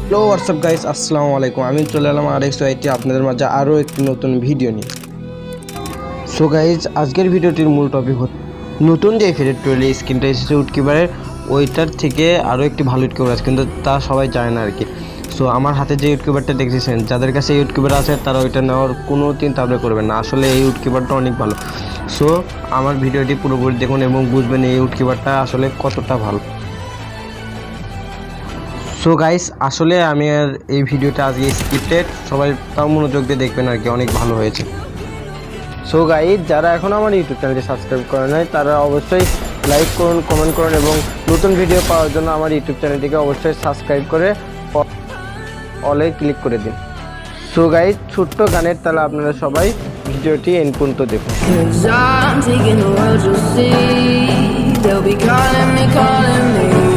Hello WhatsApp guys, আসসালামু আলাইকুম। আমি চলে এলাম আরেকটি আপনাদের মাঝে আরও একটি নতুন ভিডিও নিয়ে। সো গাইজ, আজকের ভিডিওটির মূল টপিক হচ্ছে নতুন যে ফেরেট টুয়েলি স্ক্রিনটা এসেছে উডকিপারের, ওইটার থেকে আরও একটি ভালো ইউটকিপার আছে, কিন্তু তা সবাই জানে না আর কি। সো আমার হাতে যে ইউটকিপারটা দেখতেছেন, যাদের কাছে এই ইউটকিপার আছে তারা ওইটা নেওয়ার কোনো চিন্তা ভাবনা করবেন না। আসলে এই ইউটকিপারটা অনেক ভালো। সো আমার ভিডিওটি পুরোপুরি দেখুন এবং বুঝবেন এই ইউটকিপারটা আসলে কতটা ভালো। সো গাইস, আসলে আমি আর এই ভিডিওটা আজকে স্ক্রিপ্টেড, সবাই তাও মনোযোগ দিয়ে দেখবেন আর কি, অনেক ভালো হয়েছে। সো গাইস, যারা এখন আমার ইউটিউব চ্যানেলটি সাবস্ক্রাইব করে নাই তারা অবশ্যই লাইক করুন, কমেন্ট করুন এবং নতুন ভিডিও পাওয়ার জন্য আমার ইউটিউব চ্যানেলটিকে অবশ্যই সাবস্ক্রাইব করে অলে ক্লিক করে দিন। সো গাইস, ছোট্ট গানের তাহলে আপনারা সবাই ভিডিওটি এন্ড পর্যন্ত দেখুন। Calling me